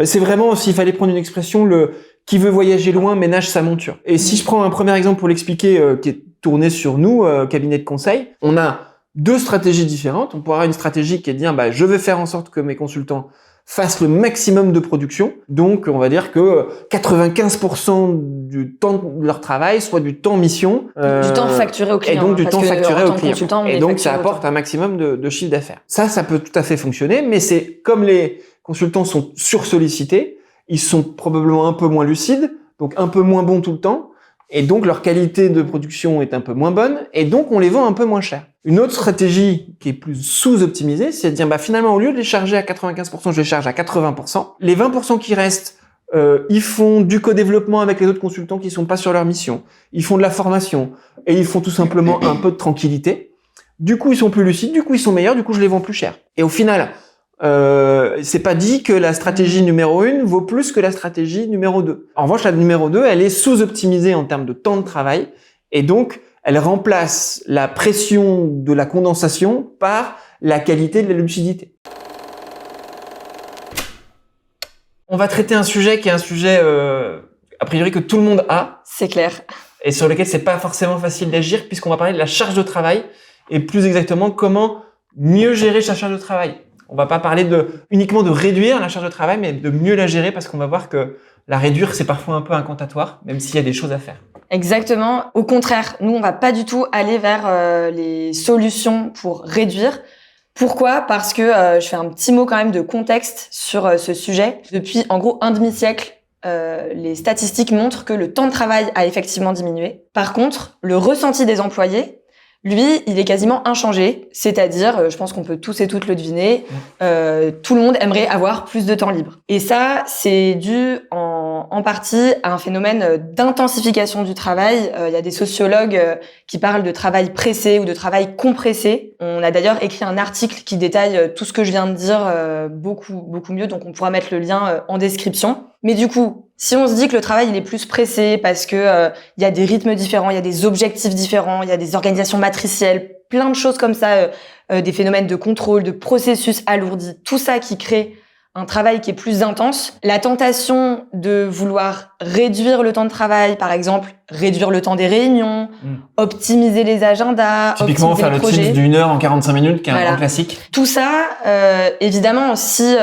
C'est vraiment, s'il fallait prendre une expression, qui veut voyager loin ménage sa monture. Et si je prends un premier exemple pour l'expliquer, qui est tourné sur nous, cabinet de conseil, on a 2 stratégies différentes. On pourra avoir une stratégie qui est de dire, je vais faire en sorte que mes consultants fassent le maximum de production. Donc, on va dire que 95% du temps de leur travail soit du temps mission. Du temps facturé au client. Et donc, du temps facturé au client. Et donc, ça apporte apporte un maximum de chiffre d'affaires. Ça peut tout à fait fonctionner, mais c'est comme les consultants sont sursollicités, ils sont probablement un peu moins lucides, donc un peu moins bons tout le temps, et donc leur qualité de production est un peu moins bonne, et donc on les vend un peu moins cher. Une autre stratégie qui est plus sous-optimisée, c'est de dire finalement au lieu de les charger à 95%, je les charge à 80%. Les 20% qui restent, ils font du co-développement avec les autres consultants qui sont pas sur leur mission. Ils font de la formation et ils font tout simplement un peu de tranquillité. Du coup, ils sont plus lucides, du coup ils sont meilleurs, du coup je les vends plus cher. Et au final, c'est pas dit que la stratégie numéro 1 vaut plus que la stratégie numéro 2. En revanche, la numéro 2, elle est sous-optimisée en termes de temps de travail et donc elle remplace la pression de la condensation par la qualité de la lucidité. On va traiter un sujet qui est un sujet a priori que tout le monde a. C'est clair. Et sur lequel c'est pas forcément facile d'agir puisqu'on va parler de la charge de travail et plus exactement comment mieux gérer sa charge de travail. On va pas parler uniquement de réduire la charge de travail, mais de mieux la gérer parce qu'on va voir que la réduire, c'est parfois un peu incantatoire, même s'il y a des choses à faire. Exactement. Au contraire, nous, on va pas du tout aller vers les solutions pour réduire. Pourquoi ? Parce que je fais un petit mot quand même de contexte sur ce sujet. Depuis, en gros, un demi-siècle, les statistiques montrent que le temps de travail a effectivement diminué. Par contre, le ressenti des employés, lui, il est quasiment inchangé, c'est-à-dire, je pense qu'on peut tous et toutes le deviner, tout le monde aimerait avoir plus de temps libre. Et ça, c'est dû en partie à un phénomène d'intensification du travail. Il y a des sociologues qui parlent de travail pressé ou de travail compressé. On a d'ailleurs écrit un article qui détaille tout ce que je viens de dire beaucoup mieux, donc on pourra mettre le lien en description. Mais du coup, si on se dit que le travail il est plus pressé parce que il y a des rythmes différents, il y a des objectifs différents, il y a des organisations matricielles, plein de choses comme ça, des phénomènes de contrôle, de processus alourdis, tout ça qui crée un travail qui est plus intense, la tentation de vouloir réduire le temps de travail, par exemple, réduire le temps des réunions, optimiser les agendas, typiquement optimiser faire le projet. Teams d'une heure en 45 minutes, qui est un grand classique. Tout ça, évidemment, si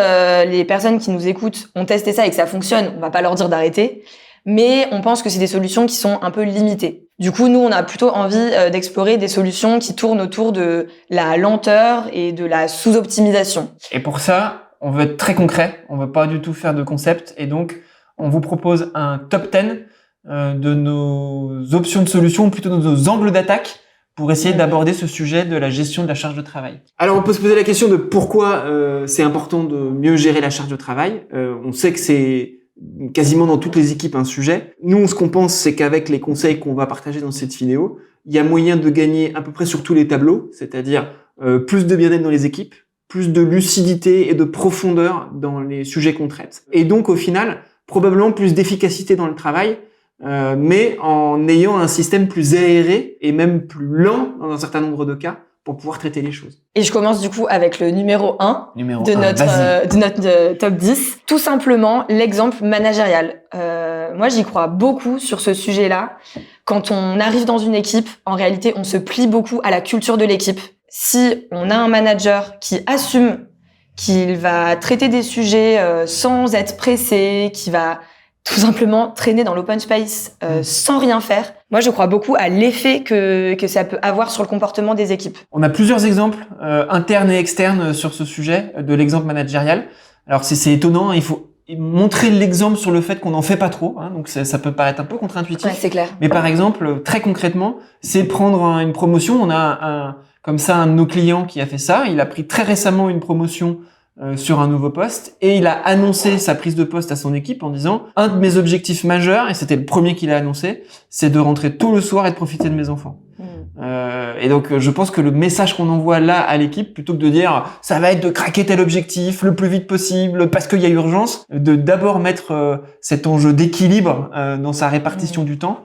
les personnes qui nous écoutent ont testé ça et que ça fonctionne, on va pas leur dire d'arrêter, mais on pense que c'est des solutions qui sont un peu limitées. Du coup, nous, on a plutôt envie d'explorer des solutions qui tournent autour de la lenteur et de la sous-optimisation. Et pour ça, on veut être très concret, on veut pas du tout faire de concept, et donc on vous propose un top 10 de nos options de solutions, ou plutôt de nos angles d'attaque, pour essayer d'aborder ce sujet de la gestion de la charge de travail. Alors on peut se poser la question de pourquoi c'est important de mieux gérer la charge de travail. On sait que c'est quasiment dans toutes les équipes un sujet. Nous, ce qu'on pense, c'est qu'avec les conseils qu'on va partager dans cette vidéo, il y a moyen de gagner à peu près sur tous les tableaux, c'est-à-dire plus de bien-être dans les équipes, plus de lucidité et de profondeur dans les sujets qu'on traite. Et donc, au final, probablement plus d'efficacité dans le travail, mais en ayant un système plus aéré et même plus lent dans un certain nombre de cas pour pouvoir traiter les choses. Et je commence du coup avec le numéro 1 de notre top 10. Tout simplement, l'exemple managérial. Moi, j'y crois beaucoup sur ce sujet-là. Quand on arrive dans une équipe, en réalité, on se plie beaucoup à la culture de l'équipe. Si on a un manager qui assume qu'il va traiter des sujets sans être pressé, qui va tout simplement traîner dans l'open space sans rien faire, moi je crois beaucoup à l'effet que ça peut avoir sur le comportement des équipes. On a plusieurs exemples internes et externes sur ce sujet de l'exemple managérial. Alors c'est étonnant, il faut montrer l'exemple sur le fait qu'on n'en fait pas trop, hein, donc ça peut paraître un peu contre-intuitif. Ouais, c'est clair. Mais par exemple, très concrètement, c'est prendre une promotion. On a comme ça un de nos clients qui a fait ça. Il a pris très récemment une promotion sur un nouveau poste et il a annoncé sa prise de poste à son équipe en disant un de mes objectifs majeurs, et c'était le premier qu'il a annoncé, c'est de rentrer tôt le soir et de profiter de mes enfants. Et donc je pense que le message qu'on envoie là à l'équipe, plutôt que de dire ça va être de craquer tel objectif le plus vite possible parce qu'il y a urgence, de d'abord mettre cet enjeu d'équilibre dans sa répartition du temps.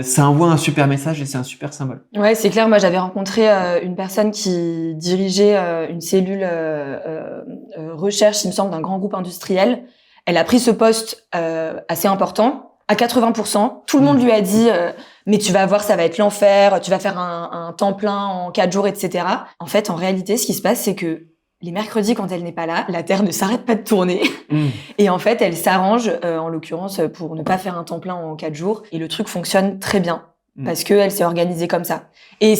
Ça envoie un super message et c'est un super symbole. Ouais, c'est clair. Moi, j'avais rencontré une personne qui dirigeait une cellule recherche, il me semble, d'un grand groupe industriel. Elle a pris ce poste assez important à 80%. Tout le monde lui a dit mais tu vas voir, ça va être l'enfer, tu vas faire un temps plein en 4 jours, etc. En fait, en réalité, ce qui se passe, c'est que les mercredis, quand elle n'est pas là, la Terre ne s'arrête pas de tourner. Et en fait, elle s'arrange, en l'occurrence, pour ne pas faire un temps plein en 4 jours. Et le truc fonctionne très bien. Parce que elle s'est organisée comme ça. Et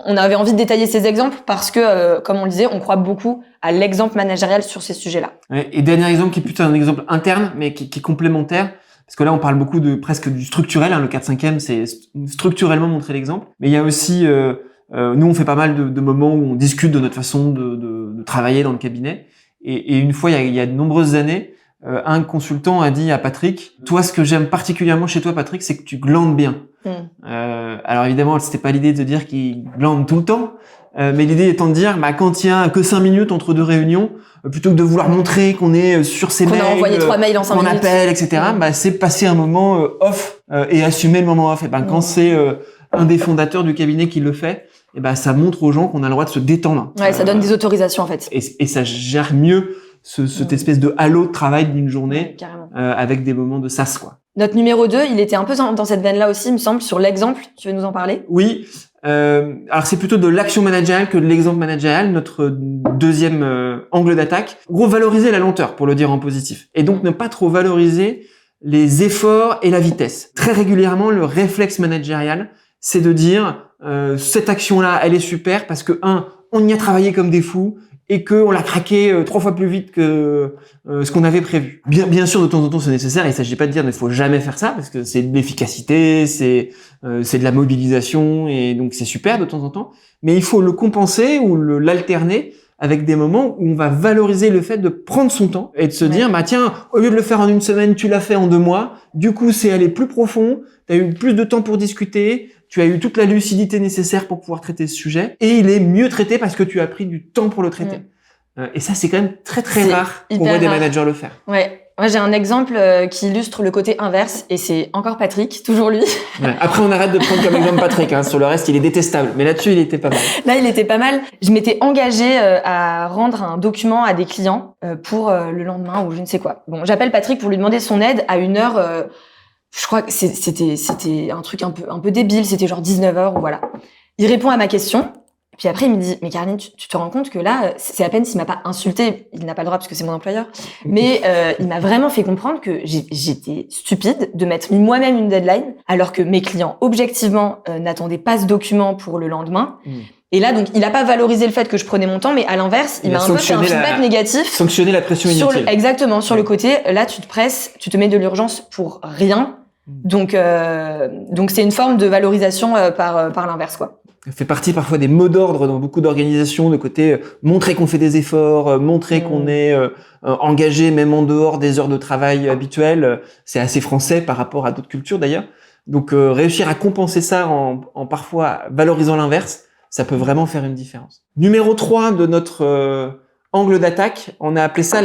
on avait envie de détailler ces exemples parce que, comme on le disait, on croit beaucoup à l'exemple managérial sur ces sujets-là. Ouais, et dernier exemple qui est plutôt un exemple interne, mais qui est complémentaire. Parce que là, on parle beaucoup de presque du structurel. Le 4/5e, c'est structurellement montrer l'exemple. Mais il y a aussi, nous, on fait pas mal de moments où on discute de notre façon de travailler dans le cabinet. Et une fois, il y a de nombreuses années, un consultant a dit à Patrick, toi, ce que j'aime particulièrement chez toi, Patrick, c'est que tu glandes bien. Alors évidemment, c'était pas l'idée de dire qu'il glande tout le temps, mais l'idée étant de dire, quand il y a que 5 minutes entre 2 réunions, plutôt que de vouloir montrer qu'on est sur ses mails, qu'on a envoyé 3 mails en 5 minutes, qu'on appelle, etc., c'est passer un moment off et assumer le moment off. Et quand c'est un des fondateurs du cabinet qui le fait, et ça montre aux gens qu'on a le droit de se détendre. Ouais, ça donne des autorisations en fait. Et ça gère mieux cette espèce de halo de travail d'une journée, avec des moments de sas, quoi. Notre numéro 2, il était un peu dans cette veine-là aussi, il me semble, sur l'exemple. Tu veux nous en parler? Oui. Alors c'est plutôt de l'action managériale que de l'exemple managérial, notre deuxième angle d'attaque. En gros, valoriser la lenteur, pour le dire en positif. Et donc ne pas trop valoriser les efforts et la vitesse. Très régulièrement, le réflexe managérial, c'est de dire cette action-là, elle est super parce que on y a travaillé comme des fous et que on l'a craqué 3 fois plus vite que ce qu'on avait prévu. Bien sûr, de temps en temps, c'est nécessaire. Il s'agit pas de dire qu'il ne faut jamais faire ça parce que c'est de l'efficacité, c'est de la mobilisation et donc c'est super de temps en temps. Mais il faut le compenser ou l'alterner avec des moments où on va valoriser le fait de prendre son temps et de se dire, tiens, au lieu de le faire en 1 semaine, tu l'as fait en 2 mois. Du coup, c'est aller plus profond. Tu as eu plus de temps pour discuter. Tu as eu toute la lucidité nécessaire pour pouvoir traiter ce sujet. Et il est mieux traité parce que tu as pris du temps pour le traiter. Et ça, c'est quand même très, très rare qu'on voit des managers le faire. Ouais. Moi, j'ai un exemple qui illustre le côté inverse, et c'est encore Patrick, toujours lui. Après, on arrête de prendre comme exemple Patrick. Sur le reste, il est détestable. Mais là-dessus, il était pas mal. Là, il était pas mal. Je m'étais engagée à rendre un document à des clients pour le lendemain ou je ne sais quoi. Bon, j'appelle Patrick pour lui demander son aide à 1h. Je crois que c'était un truc un peu débile. C'était genre 19h ou voilà. Il répond à ma question. Puis après, il me dit, mais Caroline, tu te rends compte que là, c'est à peine s'il m'a pas insulté, il n'a pas le droit parce que c'est mon employeur, mais il m'a vraiment fait comprendre que j'étais stupide de m'être mis moi-même une deadline, alors que mes clients, objectivement, n'attendaient pas ce document pour le lendemain. Et là, donc, il a pas valorisé le fait que je prenais mon temps, mais à l'inverse, il m'a un peu fait un feedback négatif. Sanctionner la pression inutile. Exactement, sur le côté, là, tu te presses, tu te mets de l'urgence pour rien. Donc c'est une forme de valorisation par l'inverse, quoi. Ça fait partie parfois des mots d'ordre dans beaucoup d'organisations, de côté montrer qu'on fait des efforts, montrer qu'on est engagé même en dehors des heures de travail habituelles. C'est assez français par rapport à d'autres cultures d'ailleurs. Donc réussir à compenser ça en parfois valorisant l'inverse, ça peut vraiment faire une différence. Numéro 3 de notre angle d'attaque, on a appelé ça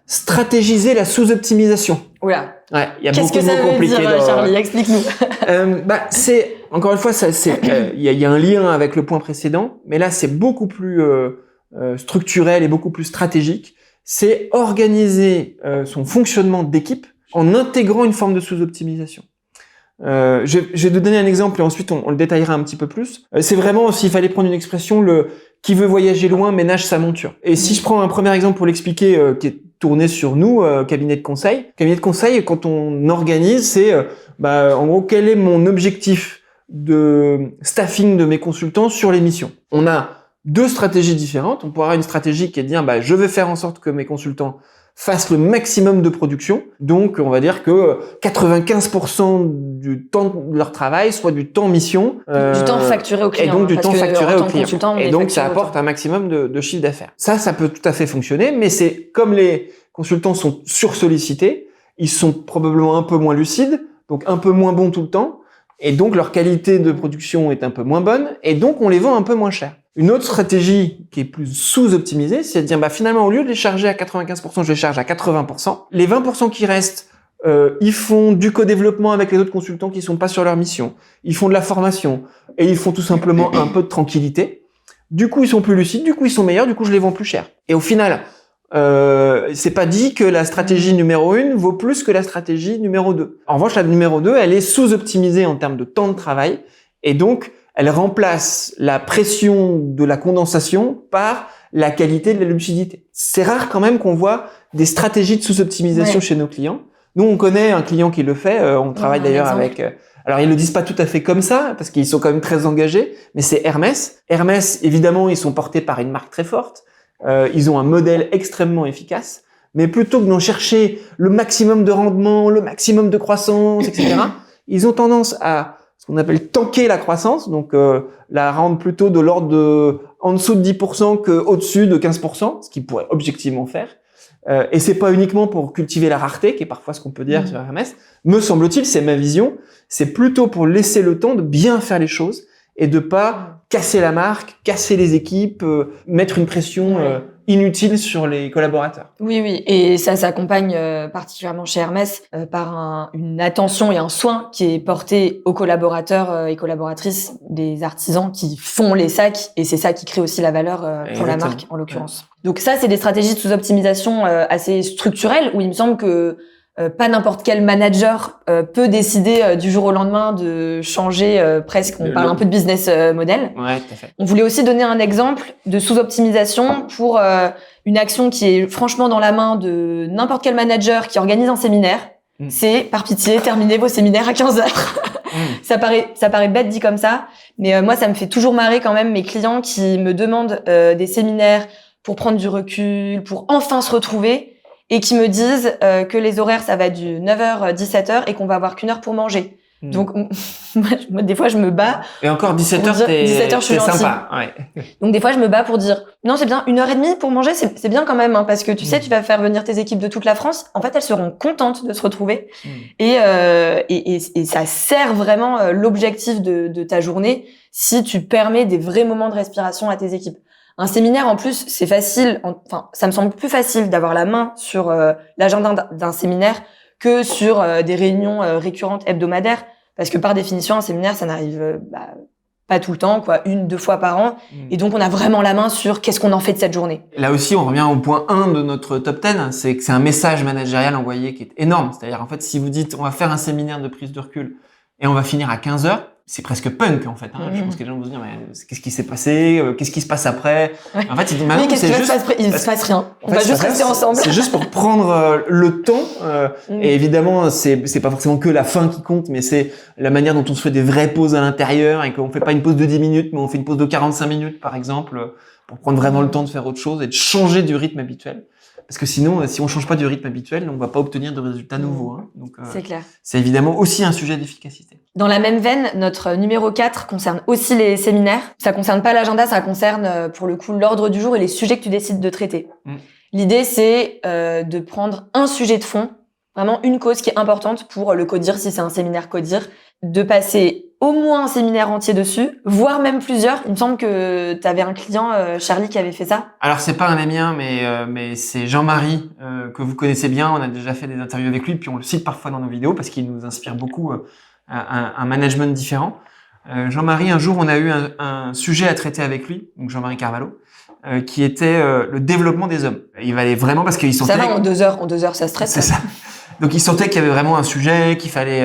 stratégiser la sous-optimisation. Oula. Ouais, il y a Qu'est-ce beaucoup de mots compliqués. Qu'est-ce que ça veut dire, Charlie? Explique-nous. C'est encore une fois, il y a un lien avec le point précédent, mais là c'est beaucoup plus structurel et beaucoup plus stratégique. C'est organiser son fonctionnement d'équipe en intégrant une forme de sous-optimisation. Je vais te donner un exemple et ensuite on le détaillera un petit peu plus. C'est vraiment, s'il fallait prendre une expression, qui veut voyager loin ménage sa monture. Et si je prends un premier exemple pour l'expliquer, qui est tourné sur nous, cabinet de conseil. Cabinet de conseil, quand on organise, c'est en gros quel est mon objectif de staffing de mes consultants sur les missions. On a 2 stratégies différentes. On pourra avoir une stratégie qui est de dire je vais faire en sorte que mes consultants fassent le maximum de production. Donc, on va dire que 95% du temps de leur travail soit du temps mission. Du temps facturé au client. Et donc, du temps facturé au client. Et donc, ça apporte apporte un maximum de chiffre d'affaires. Ça peut tout à fait fonctionner, mais c'est comme les consultants sont sursollicités, ils sont probablement un peu moins lucides, donc un peu moins bons tout le temps, et donc leur qualité de production est un peu moins bonne, et donc on les vend un peu moins cher. Une autre stratégie qui est plus sous-optimisée, c'est de dire finalement au lieu de les charger à 95%, je les charge à 80%. Les 20% qui restent, ils font du co-développement avec les autres consultants qui sont pas sur leur mission. Ils font de la formation et ils font tout simplement un peu de tranquillité. Du coup, ils sont plus lucides, du coup, ils sont meilleurs, du coup, je les vends plus cher. Et au final, c'est pas dit que la stratégie numéro 1 vaut plus que la stratégie numéro 2. En revanche, la numéro 2, elle est sous-optimisée en termes de temps de travail et donc elle remplace la pression de la condensation par la qualité de la lucidité. C'est rare quand même qu'on voit des stratégies de sous-optimisation chez nos clients. Nous, on connaît un client qui le fait. On travaille d'ailleurs avec... alors, ils le disent pas tout à fait comme ça, parce qu'ils sont quand même très engagés, mais c'est Hermès. Hermès, évidemment, ils sont portés par une marque très forte. Ils ont un modèle extrêmement efficace. Mais plutôt que d'en chercher le maximum de rendement, le maximum de croissance, etc., ils ont tendance à ce qu'on appelle tanker la croissance, donc la rendre plutôt de l'ordre de en dessous de 10% que au-dessus de 15%, ce qu'ils pourraient objectivement faire. Et c'est pas uniquement pour cultiver la rareté, qui est parfois ce qu'on peut dire sur Hermès. Me semble-t-il, c'est ma vision, c'est plutôt pour laisser le temps de bien faire les choses et de pas casser la marque, casser les équipes, mettre une pression inutile sur les collaborateurs. Oui, oui. Et ça s'accompagne particulièrement chez Hermès par une attention et un soin qui est porté aux collaborateurs et collaboratrices des artisans qui font les sacs. Et c'est ça qui crée aussi la valeur pour la marque, en l'occurrence. Donc ça, c'est des stratégies de sous-optimisation assez structurelles où il me semble que pas n'importe quel manager peut décider du jour au lendemain de changer presque, on parle un peu de business model. Ouais, tout à fait. On voulait aussi donner un exemple de sous-optimisation pour une action qui est franchement dans la main de n'importe quel manager qui organise un séminaire. C'est, par pitié, terminez vos séminaires à 15 heures. Ça paraît bête dit comme ça, mais moi, ça me fait toujours marrer quand même mes clients qui me demandent des séminaires pour prendre du recul, pour enfin se retrouver, et qui me disent que les horaires, ça va du 9h, 17h et qu'on va avoir qu'une heure pour manger. Donc, moi, des fois, je me bats. Et encore 17h, 17h, je suis gentille. sympa. Ouais. Donc, des fois, je me bats pour dire, non, c'est bien, 1h30 pour manger, c'est bien quand même, hein, parce que tu sais, tu vas faire venir tes équipes de toute la France. En fait, elles seront contentes de se retrouver. Et ça sert vraiment l'objectif de ta journée si tu permets des vrais moments de respiration à tes équipes. Un séminaire, en plus, c'est facile. Enfin, ça me semble plus facile d'avoir la main sur l'agenda d'un séminaire que sur des réunions récurrentes hebdomadaires, parce que par définition, un séminaire, ça n'arrive pas tout le temps, quoi, 1-2 fois par an. Et donc, on a vraiment la main sur qu'est-ce qu'on en fait de cette journée. Là aussi, on revient au point 1 de notre top 10, c'est que c'est un message managérial envoyé qui est énorme. C'est-à-dire, en fait, si vous dites, on va faire un séminaire de prise de recul et on va finir à 15h, c'est presque punk, en fait. Je pense que les gens vont se dire, mais qu'est-ce qui s'est passé? Qu'est-ce qui se passe après? En fait, il dit, oui, qu'est-ce qui se passe? Il se passe rien. On va juste rester ensemble. C'est juste pour prendre le temps. Et évidemment, c'est pas forcément que la fin qui compte, mais c'est la manière dont on se fait des vraies pauses à l'intérieur et qu'on fait pas une pause de 10 minutes, mais on fait une pause de 45 minutes, par exemple, pour prendre vraiment le temps de faire autre chose et de changer du rythme habituel. Parce que sinon, si on change pas du rythme habituel, on va pas obtenir de résultats nouveaux. Donc, c'est clair. C'est évidemment aussi un sujet d'efficacité. Dans la même veine, notre numéro 4 concerne aussi les séminaires. Ça concerne pas l'agenda, ça concerne pour le coup l'ordre du jour et les sujets que tu décides de traiter. L'idée, c'est de prendre un sujet de fond, vraiment une cause qui est importante pour le codir, si c'est un séminaire codir, de passer au moins un séminaire entier dessus, voire même plusieurs. Il me semble que tu avais un client, Charlie, qui avait fait ça. Alors, c'est pas un des miens, mais c'est Jean-Marie, que vous connaissez bien. On a déjà fait des interviews avec lui, puis on le cite parfois dans nos vidéos parce qu'il nous inspire beaucoup un management différent. Jean-Marie, un jour, on a eu un sujet à traiter avec lui, donc Jean-Marie Carvalho, qui était le développement des hommes. Il valait vraiment parce qu'il sentait... Ça va, en 2 heures, ça stresse. C'est ça. Donc, il sentait qu'il y avait vraiment un sujet, qu'il fallait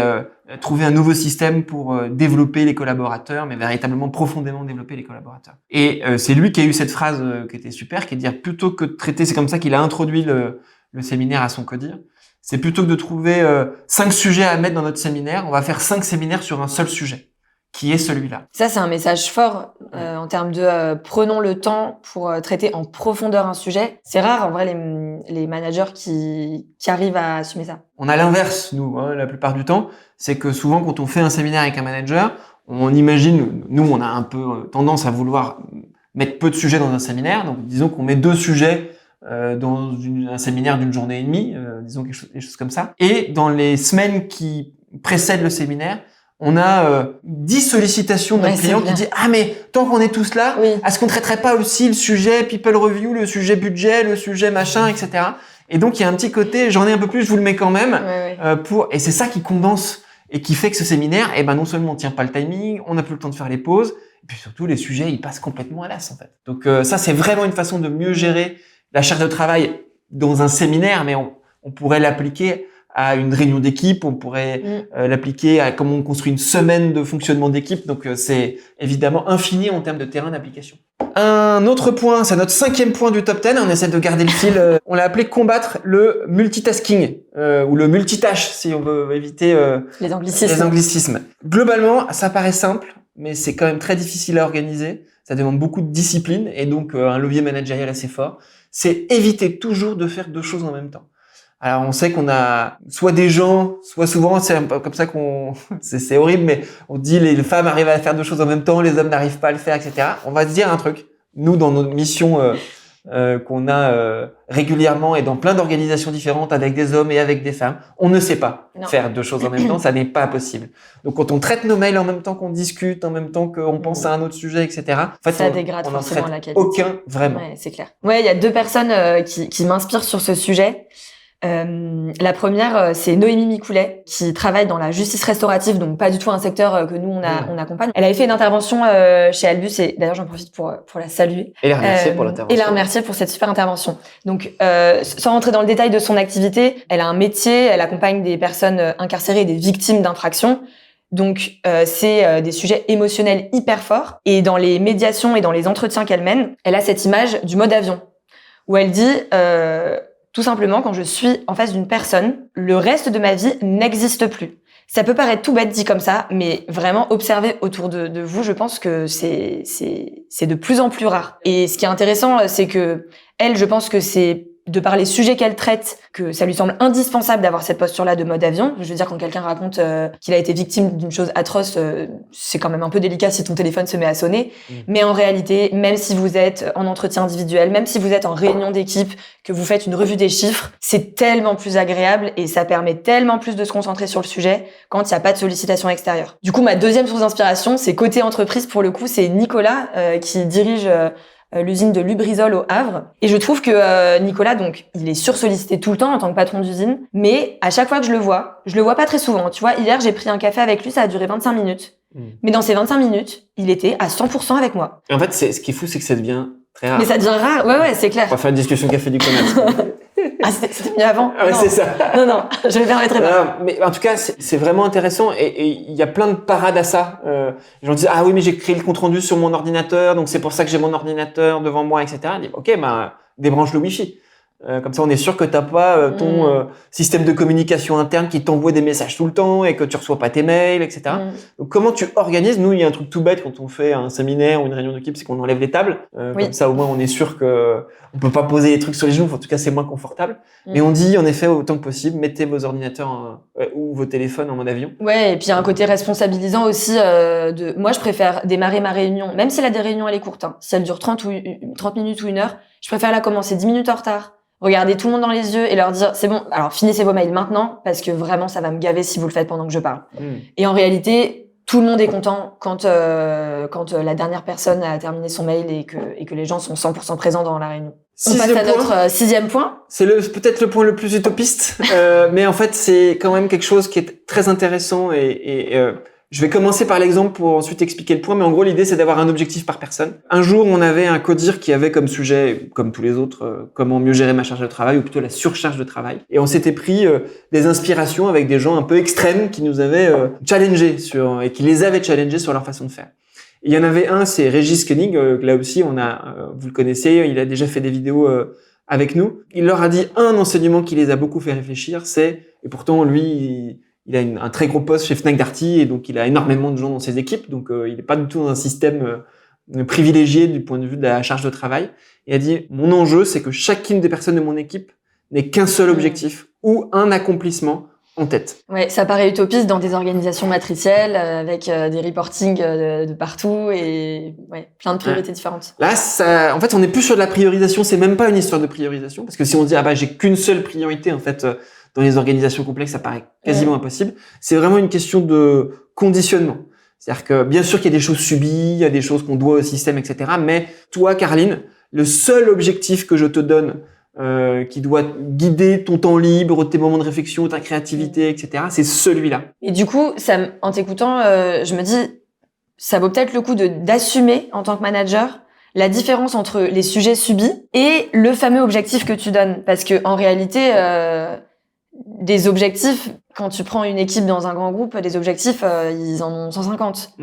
trouver un nouveau système pour développer les collaborateurs, mais véritablement profondément développer les collaborateurs. Et c'est lui qui a eu cette phrase qui était super, qui est de dire plutôt que de traiter, c'est comme ça qu'il a introduit le séminaire à son codir, c'est plutôt que de trouver 5 sujets à mettre dans notre séminaire, on va faire 5 séminaires sur un seul sujet, qui est celui-là. Ça, c'est un message fort en termes de prenons le temps pour traiter en profondeur un sujet. C'est rare, en vrai, les managers qui arrivent à assumer ça. On a l'inverse, nous, la plupart du temps. C'est que souvent, quand on fait un séminaire avec un manager, on imagine, nous, on a un peu tendance à vouloir mettre peu de sujets dans un séminaire. Donc, disons qu'on met 2 sujets dans un séminaire d'une journée et demie, disons des choses comme ça. Et dans les semaines qui précèdent le séminaire, on a 10 sollicitations d'un client qui dit « Ah, mais tant qu'on est tous là, est-ce qu'on traiterait pas aussi le sujet people review, le sujet budget, le sujet machin, etc. » Et donc, il y a un petit côté « J'en ai un peu plus, je vous le mets quand même. » Et c'est ça qui condense et qui fait que ce séminaire, non seulement on tient pas le timing, on n'a plus le temps de faire les pauses, et puis surtout, les sujets, ils passent complètement à l'as, en fait. Donc ça, c'est vraiment une façon de mieux gérer la charge de travail dans un séminaire, mais on pourrait l'appliquer à une réunion d'équipe, on pourrait l'appliquer à comment on construit une semaine de fonctionnement d'équipe. Donc, c'est évidemment infini en termes de terrain d'application. Un autre point, c'est notre 5e point du top 10. On essaie de garder le fil. On l'a appelé combattre le multitasking ou le multitâche, si on veut éviter les anglicismes. Globalement, ça paraît simple, mais c'est quand même très difficile à organiser. Ça demande beaucoup de discipline et donc un levier managérial assez fort. C'est éviter toujours de faire 2 choses en même temps. Alors, on sait qu'on a soit des gens, soit souvent, c'est un peu comme ça c'est horrible, mais on dit les femmes arrivent à faire 2 choses en même temps, les hommes n'arrivent pas à le faire, etc. On va se dire un truc. Nous, dans nos missions qu'on a régulièrement et dans plein d'organisations différentes avec des hommes et avec des femmes, on ne sait pas faire 2 choses en même temps, ça n'est pas possible. Donc, quand on traite nos mails en même temps qu'on discute, en même temps qu'on pense à un autre sujet, etc. En fait, ça dégrade on forcément la qualité. Aucun, vraiment. Ouais, c'est clair. Ouais, il y a 2 personnes qui m'inspirent sur ce sujet. La première, c'est Noémie Micoulet, qui travaille dans la justice restaurative, donc pas du tout un secteur que nous on accompagne. Elle avait fait une intervention chez Albus, et d'ailleurs j'en profite pour la saluer. Et la remercier pour l'intervention. Et la remercier pour cette super intervention. Donc, sans rentrer dans le détail de son activité, elle a un métier, elle accompagne des personnes incarcérées et des victimes d'infractions. Donc, c'est des sujets émotionnels hyper forts. Et dans les médiations et dans les entretiens qu'elle mène, elle a cette image du mode avion, où elle dit tout simplement, quand je suis en face d'une personne, le reste de ma vie n'existe plus. Ça peut paraître tout bête dit comme ça, mais vraiment observer autour de vous, je pense que c'est de plus en plus rare. Et ce qui est intéressant, c'est que elle, je pense que c'est de par les sujets qu'elle traite, que ça lui semble indispensable d'avoir cette posture-là de mode avion. Je veux dire, quand quelqu'un raconte qu'il a été victime d'une chose atroce, c'est quand même un peu délicat si ton téléphone se met à sonner. Mais en réalité, même si vous êtes en entretien individuel, même si vous êtes en réunion d'équipe, que vous faites une revue des chiffres, c'est tellement plus agréable et ça permet tellement plus de se concentrer sur le sujet quand il n'y a pas de sollicitation extérieure. Du coup, ma deuxième source d'inspiration, c'est côté entreprise, pour le coup, c'est Nicolas qui dirige l'usine de Lubrizol au Havre. Et je trouve que Nicolas, donc, il est sursollicité tout le temps en tant que patron d'usine, mais à chaque fois que je le vois pas très souvent. Tu vois, hier, j'ai pris un café avec lui, ça a duré 25 minutes. Mais dans ces 25 minutes, il était à 100% avec moi. Et en fait, ce qui est fou, c'est que ça devient très rare. Mais ça devient rare, ouais, c'est clair. On va faire une discussion café du commerce. Ah, c'était mieux avant. Ah ouais, c'est ça. Non, je me permettrai pas. Mais en tout cas, c'est vraiment intéressant et il y a plein de parades à ça. Les gens disent, ah oui, mais j'ai créé le compte rendu sur mon ordinateur, donc c'est pour ça que j'ai mon ordinateur devant moi, etc. Ils disent, ok, débranche le Wi-Fi. Comme ça, on est sûr que t'as pas ton système de communication interne qui t'envoie des messages tout le temps et que tu reçois pas tes mails, etc. Donc, comment tu organises? Nous, il y a un truc tout bête quand on fait un séminaire ou une réunion d'équipe, c'est qu'on enlève les tables. Comme ça, au moins, on est sûr que on peut pas poser les trucs sur les genoux. En tout cas, c'est moins confortable. Mais on dit, en effet, autant que possible, mettez vos ordinateurs ou vos téléphones en mode avion. Ouais, et puis il y a un côté responsabilisant aussi. Moi, je préfère démarrer ma réunion, même si des réunions elle est courte. Si elle dure 30 minutes ou 1 heure, je préfère la commencer 10 minutes en retard. Regardez tout le monde dans les yeux et leur dire c'est bon, alors finissez vos mails maintenant parce que vraiment ça va me gaver si vous le faites pendant que je parle. Et en réalité, tout le monde est content quand la dernière personne a terminé son mail et que les gens sont 100% présents dans la réunion. On passe à notre 6e point. C'est peut-être le point le plus utopiste, mais en fait c'est quand même quelque chose qui est très intéressant et je vais commencer par l'exemple pour ensuite expliquer le point, mais en gros, l'idée, c'est d'avoir un objectif par personne. Un jour, on avait un codir qui avait comme sujet, comme tous les autres, comment mieux gérer ma charge de travail, ou plutôt la surcharge de travail. Et on s'était pris des inspirations avec des gens un peu extrêmes qui nous avaient challengés et qui les avaient challengés sur leur façon de faire. Et il y en avait un, c'est Régis Koenig, là aussi, vous le connaissez, il a déjà fait des vidéos avec nous. Il leur a dit un enseignement qui les a beaucoup fait réfléchir, et pourtant, lui, il a un très gros poste chez Fnac Darty et donc il a énormément de gens dans ses équipes. Donc il n'est pas du tout dans un système privilégié du point de vue de la charge de travail. Il a dit, mon enjeu, c'est que chacune des personnes de mon équipe n'ait qu'un seul objectif ou un accomplissement en tête. Ouais, ça paraît utopiste dans des organisations matricielles avec des reportings de partout et plein de priorités différentes. Là, en fait, on n'est plus sur de la priorisation. C'est même pas une histoire de priorisation parce que si on dit j'ai qu'une seule priorité, en fait. Dans les organisations complexes, ça paraît quasiment impossible. C'est vraiment une question de conditionnement. C'est-à-dire que, bien sûr qu'il y a des choses subies, il y a des choses qu'on doit au système, etc. Mais toi, Caroline, le seul objectif que je te donne, qui doit guider ton temps libre, tes moments de réflexion, ta créativité, etc., c'est celui-là. Et du coup, en t'écoutant, je me dis, ça vaut peut-être le coup d'assumer en tant que manager la différence entre les sujets subis et le fameux objectif que tu donnes. Parce que en réalité, des objectifs, quand tu prends une équipe dans un grand groupe, des objectifs, ils en ont 150.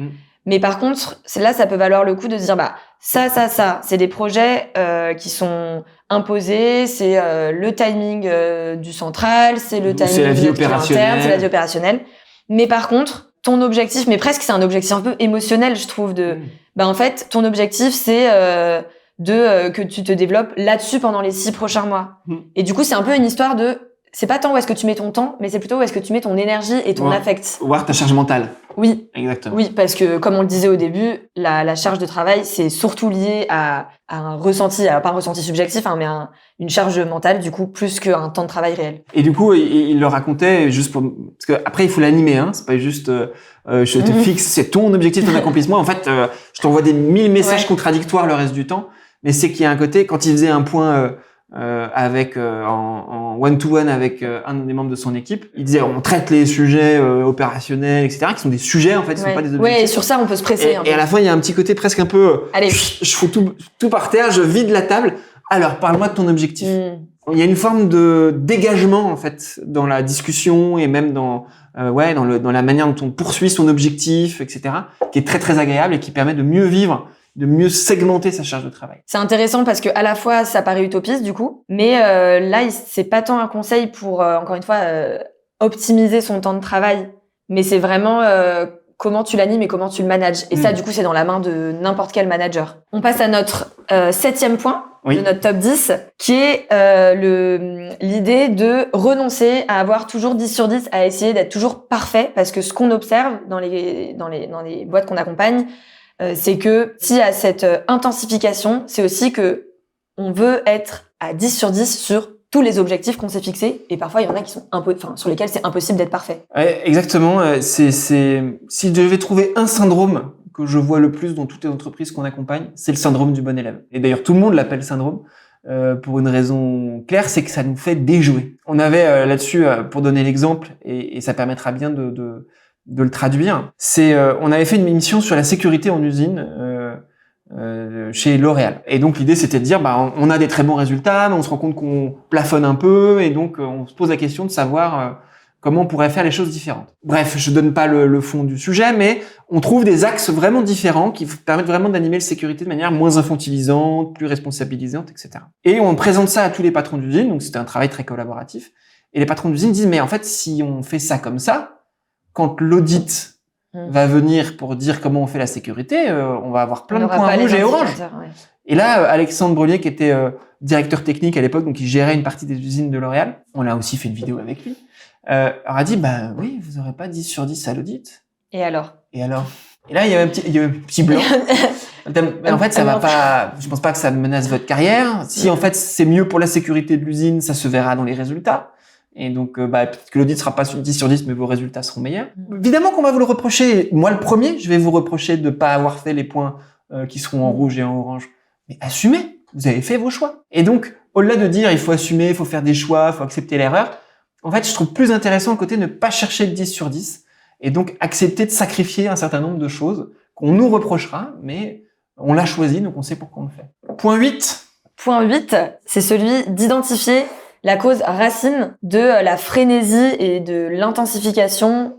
Mais par contre, là, ça peut valoir le coup de se dire, ça, c'est des projets qui sont imposés, c'est le timing du central, c'est le timing c'est la vie de notre client interne, c'est la vie opérationnelle. Mais par contre, ton objectif, mais presque c'est un objectif un peu émotionnel, je trouve, en fait, ton objectif, c'est que tu te développes là-dessus pendant les 6 prochains mois. Et du coup, c'est un peu une histoire c'est pas tant où est-ce que tu mets ton temps, mais c'est plutôt où est-ce que tu mets ton énergie et ton affect. Voir ta charge mentale. Oui. Exactement. Oui, parce que, comme on le disait au début, la charge de travail, c'est surtout lié à un ressenti, pas un ressenti subjectif, mais une charge mentale, du coup, plus qu'un temps de travail réel. Et du coup, il le racontait juste parce que après, il faut l'animer, c'est pas juste, je te fixe, c'est ton objectif, ton accomplissement. En fait, je t'envoie des 1000 messages contradictoires le reste du temps. Mais c'est qu'il y a un côté, quand il faisait un point, avec en one-to-one avec un des membres de son équipe, il disait on traite les sujets opérationnels, etc., qui sont des sujets en fait, qui sont pas des objectifs. Ouais, et sur ça on peut se presser. Et à la fin il y a un petit côté presque un peu, allez, je fous tout par terre, je vide la table. Alors parle-moi de ton objectif. Il y a une forme de dégagement en fait dans la discussion et même dans la manière dont on poursuit son objectif, etc., qui est très très agréable et qui permet de mieux vivre, de mieux segmenter sa charge de travail. C'est intéressant parce que à la fois ça paraît utopiste du coup, mais là c'est pas tant un conseil pour encore une fois optimiser son temps de travail, mais c'est vraiment comment tu l'animes et comment tu le manages. Et ça du coup c'est dans la main de n'importe quel manager. On passe à notre 7e point de notre top 10, qui est l'idée de renoncer à avoir toujours 10 sur 10, à essayer d'être toujours parfait, parce que ce qu'on observe dans les boîtes qu'on accompagne, c'est que s'il y a cette intensification, c'est aussi que on veut être à 10 sur 10 sur tous les objectifs qu'on s'est fixés, et parfois il y en a qui sont sur lesquels c'est impossible d'être parfait. Ouais, exactement. Si je devais trouver un syndrome que je vois le plus dans toutes les entreprises qu'on accompagne, c'est le syndrome du bon élève. Et d'ailleurs tout le monde l'appelle syndrome pour une raison claire, c'est que ça nous fait déjouer. On avait là-dessus, pour donner l'exemple, et ça permettra bien de le traduire, on avait fait une émission sur la sécurité en usine chez L'Oréal. Et donc l'idée c'était de dire on a des très bons résultats, mais on se rend compte qu'on plafonne un peu, et donc on se pose la question de savoir comment on pourrait faire les choses différentes. Bref, je donne pas le fond du sujet, mais on trouve des axes vraiment différents qui permettent vraiment d'animer la sécurité de manière moins infantilisante, plus responsabilisante, etc. Et on présente ça à tous les patrons d'usine, donc c'était un travail très collaboratif. Et les patrons d'usine disent mais en fait si on fait ça comme ça, quand l'audit va venir pour dire comment on fait la sécurité, on va avoir plein de points rouges et oranges. Ouais. Et là, Alexandre Brelier, qui était directeur technique à l'époque, donc il gérait une partie des usines de L'Oréal, on a aussi fait une vidéo avec lui, a dit, oui, vous n'aurez pas 10 sur 10 à l'audit. Et alors? Et là, il y avait un petit blanc. En fait, ça va pas, je pense pas que ça menace votre carrière. Si, en fait, c'est mieux pour la sécurité de l'usine, ça se verra dans les résultats. Et donc, peut-être que l'audit sera pas sur 10 sur 10, mais vos résultats seront meilleurs. Évidemment qu'on va vous le reprocher. Moi, le premier, je vais vous reprocher de pas avoir fait les points qui seront en rouge et en orange. Mais assumez, vous avez fait vos choix. Et donc, au-delà de dire il faut assumer, il faut faire des choix, il faut accepter l'erreur, en fait, je trouve plus intéressant le côté ne pas chercher le 10 sur 10 et donc accepter de sacrifier un certain nombre de choses qu'on nous reprochera, mais on l'a choisi, donc on sait pourquoi on le fait. Point 8. Point 8, c'est celui d'identifier la cause racine de la frénésie et de l'intensification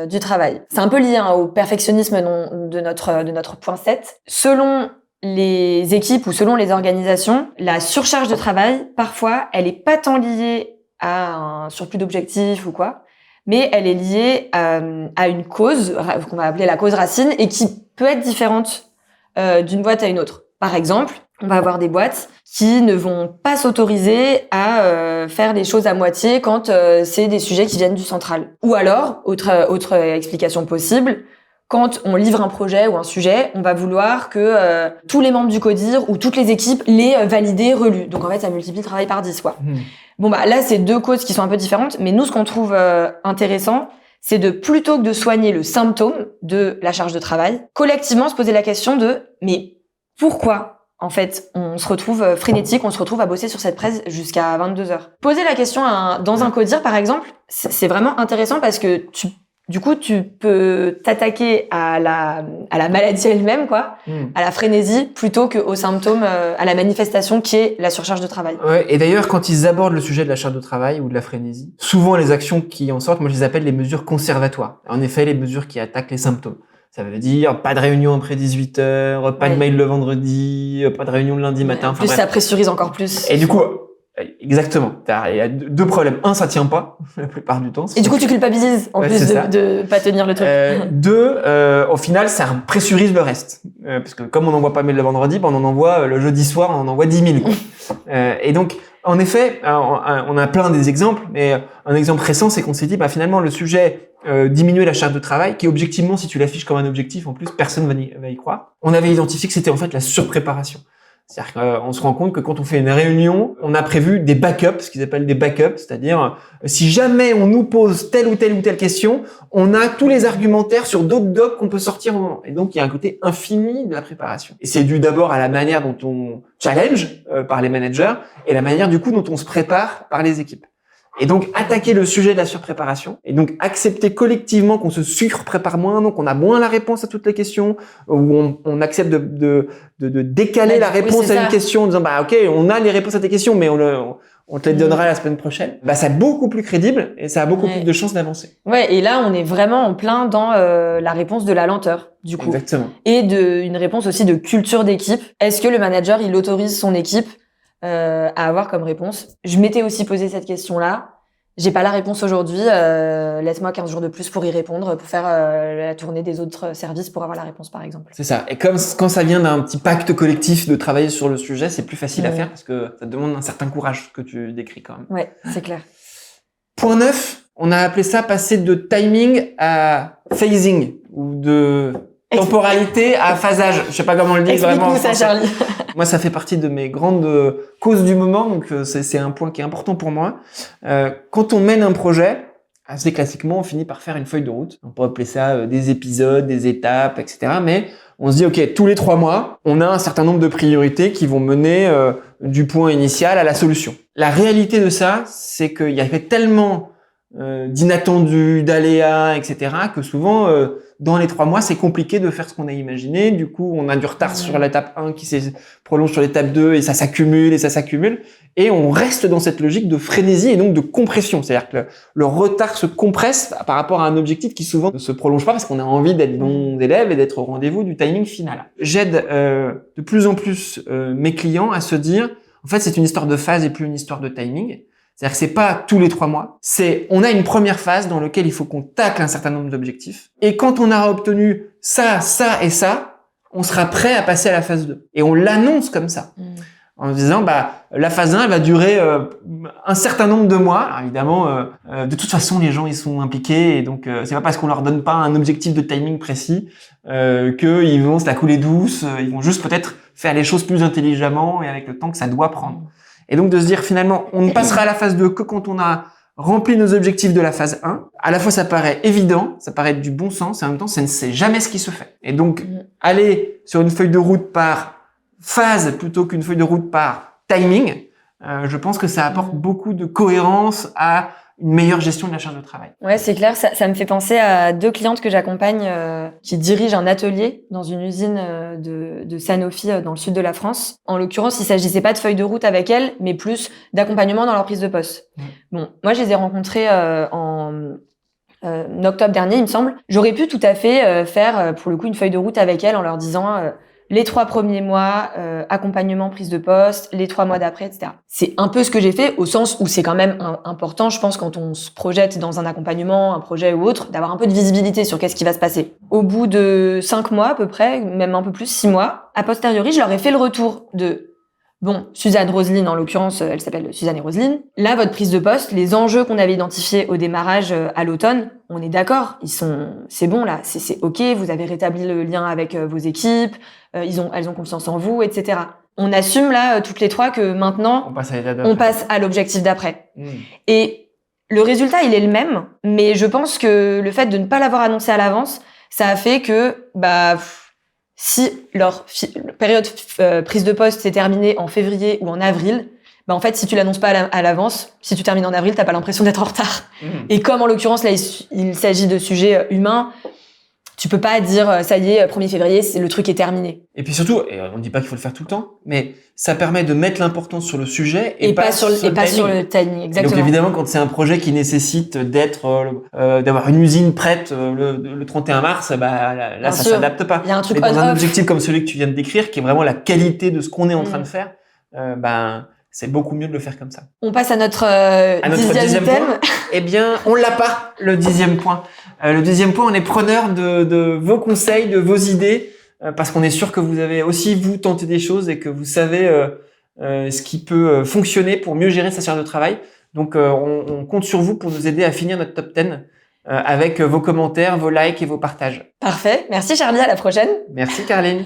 du travail. C'est un peu lié au perfectionnisme de notre point 7. Selon les équipes ou selon les organisations, la surcharge de travail, parfois, elle est pas tant liée à un surplus d'objectifs ou quoi, mais elle est liée à une cause qu'on va appeler la cause racine et qui peut être différente d'une boîte à une autre. Par exemple, on va avoir des boîtes qui ne vont pas s'autoriser à faire les choses à moitié quand c'est des sujets qui viennent du central. Ou alors, autre explication possible, quand on livre un projet ou un sujet, on va vouloir que tous les membres du CODIR ou toutes les équipes l'aient validé, relu. Donc en fait, ça multiplie le travail par 10, quoi. Bon, là, c'est deux causes qui sont un peu différentes, mais nous, ce qu'on trouve intéressant, c'est de, plutôt que de soigner le symptôme de la charge de travail, collectivement se poser la question de, mais pourquoi en fait, on se retrouve frénétique, on se retrouve à bosser sur cette presse jusqu'à 22h. Poser la question dans un CODIR, par exemple, c'est vraiment intéressant parce que Du coup, tu peux t'attaquer à la maladie elle-même, quoi, à la frénésie, plutôt qu'aux symptômes, à la manifestation qui est la surcharge de travail. Ouais, et d'ailleurs, quand ils abordent le sujet de la charge de travail ou de la frénésie, souvent les actions qui en sortent, moi je les appelle les mesures conservatoires. En effet, les mesures qui attaquent les symptômes. Ça veut dire pas de réunion après 18h, pas de mail le vendredi, pas de réunion le lundi matin. Plus ça pressurise encore plus. Et du coup, exactement. Il y a deux problèmes. Un, ça tient pas la plupart du temps. Et du coup, tu culpabilises en plus de pas tenir le truc. Deux, au final, ça pressurise le reste. Parce que comme on n'envoie pas mail le vendredi, on en envoie le jeudi soir, on en envoie 10 000. Quoi. Et donc, en effet, on a plein des exemples, mais un exemple récent, c'est qu'on s'est dit, finalement, le sujet diminuer la charge de travail, qui objectivement, si tu l'affiches comme un objectif, en plus, personne va y croire. On avait identifié que c'était en fait la surpréparation. C'est-à-dire qu'on se rend compte que quand on fait une réunion, on a prévu des backups, ce qu'ils appellent des backups, c'est-à-dire si jamais on nous pose telle ou telle question, on a tous les argumentaires sur d'autres docs qu'on peut sortir au moment. Et donc il y a un côté infini de la préparation. Et c'est dû d'abord à la manière dont on challenge par les managers et la manière du coup dont on se prépare par les équipes. Et donc, attaquer le sujet de la surpréparation, et donc accepter collectivement qu'on se surprépare moins, donc on a moins la réponse à toutes les questions, ou on accepte de décaler la réponse à une question en disant, ok, on a les réponses à tes questions, mais on te les donnera la semaine prochaine. C'est beaucoup plus crédible, et ça a beaucoup plus de chances d'avancer. Ouais, et là, on est vraiment en plein dans la réponse de la lenteur, du coup. Exactement. Et une réponse aussi de culture d'équipe. Est-ce que le manager, il autorise son équipe à avoir comme réponse. Je m'étais aussi posé cette question-là. J'ai pas la réponse aujourd'hui. Laisse-moi 15 jours de plus pour y répondre, pour faire la tournée des autres services pour avoir la réponse, par exemple. C'est ça. Et comme quand ça vient d'un petit pacte collectif de travailler sur le sujet, c'est plus facile à faire parce que ça demande un certain courage que tu décris quand même. Ouais, c'est clair. Point 9, on a appelé ça passer de timing à phasing ou de temporalité à phasage. Je sais pas comment on le dit vraiment. Explique-nous ça, Charlie. Moi, ça fait partie de mes grandes causes du moment, donc c'est un point qui est important pour moi. Quand on mène un projet, assez classiquement, on finit par faire une feuille de route. On peut appeler ça des épisodes, des étapes, etc. Mais on se dit, ok, tous les 3 mois, on a un certain nombre de priorités qui vont mener du point initial à la solution. La réalité de ça, c'est qu'il y avait tellement d'inattendus, d'aléas, etc., que souvent, dans les 3 mois, c'est compliqué de faire ce qu'on a imaginé. Du coup, on a du retard sur l'étape 1 qui se prolonge sur l'étape 2 et ça s'accumule et ça s'accumule. Et on reste dans cette logique de frénésie et donc de compression. C'est-à-dire que le retard se compresse par rapport à un objectif qui souvent ne se prolonge pas parce qu'on a envie d'être bons élèves et d'être au rendez-vous du timing final. J'aide de plus en plus mes clients à se dire, en fait, c'est une histoire de phase et plus une histoire de timing. C'est-à-dire que c'est pas tous les 3 mois. On a une première phase dans laquelle il faut qu'on tacle un certain nombre d'objectifs. Et quand on aura obtenu ça, ça et ça, on sera prêt à passer à la phase 2. Et on l'annonce comme ça. En disant, la phase 1, elle va durer un certain nombre de mois. Alors évidemment, de toute façon, les gens, ils sont impliqués. Et donc, c'est pas parce qu'on leur donne pas un objectif de timing précis qu'ils vont se la couler douce. Ils vont juste peut-être faire les choses plus intelligemment et avec le temps que ça doit prendre. Et donc de se dire finalement, on ne passera à la phase 2 que quand on a rempli nos objectifs de la phase 1. À la fois, ça paraît évident, ça paraît du bon sens, et en même temps, ça ne sait jamais ce qui se fait. Et donc, aller sur une feuille de route par phase plutôt qu'une feuille de route par timing, je pense que ça apporte beaucoup de cohérence à une meilleure gestion de la charge de travail. Ouais, c'est clair. Ça me fait penser à 2 clientes que j'accompagne qui dirigent un atelier dans une usine de Sanofi dans le sud de la France. En l'occurrence, il s'agissait pas de feuille de route avec elles, mais plus d'accompagnement dans leur prise de poste. Bon, moi, je les ai rencontrées en octobre dernier, il me semble. J'aurais pu tout à fait faire, pour le coup, une feuille de route avec elles en leur disant les 3 premiers mois, accompagnement, prise de poste, les 3 mois d'après, etc. C'est un peu ce que j'ai fait, au sens où c'est quand même important, je pense, quand on se projette dans un accompagnement, un projet ou autre, d'avoir un peu de visibilité sur qu'est-ce qui va se passer. Au bout de 5 mois à peu près, même un peu plus, 6 mois, a posteriori, je leur ai fait le retour de Suzanne Roselyne, en l'occurrence, elle s'appelle Suzanne et Roselyne. Là, votre prise de poste, les enjeux qu'on avait identifiés au démarrage à l'automne, on est d'accord, c'est bon là, c'est ok, vous avez rétabli le lien avec vos équipes, elles ont confiance en vous, etc. On assume là, toutes les 3, que maintenant, on passe à l'objectif d'après. Et le résultat, il est le même, mais je pense que le fait de ne pas l'avoir annoncé à l'avance, ça a fait que, si leur période prise de poste s'est terminée en février ou en avril, bah en fait, si tu l'annonces pas à l'avance, si tu termines en avril, t'as pas l'impression d'être en retard. Et comme en l'occurrence, là, il s'agit de sujets humains, tu peux pas dire, ça y est, 1er février, le truc est terminé. Et puis surtout, et on ne dit pas qu'il faut le faire tout le temps, mais ça permet de mettre l'importance sur le sujet et pas sur le timing. Exactement. Donc évidemment, quand c'est un projet qui nécessite d'avoir une usine prête le 31 mars, bah là ça s'adapte pas. Il y a un truc mais dans un objectif comme celui que tu viens de décrire, qui est vraiment la qualité de ce qu'on est en train de faire, c'est beaucoup mieux de le faire comme ça. On passe à notre dixième point. thème. Eh bien, on l'a pas, le 10e point. Le 10e point, on est preneur de vos conseils, de vos idées, parce qu'on est sûr que vous avez aussi, vous, tenté des choses et que vous savez ce qui peut fonctionner pour mieux gérer sa charge de travail. Donc, on compte sur vous pour nous aider à finir notre top 10 avec vos commentaires, vos likes et vos partages. Parfait. Merci Charlie, à la prochaine. Merci Caroline.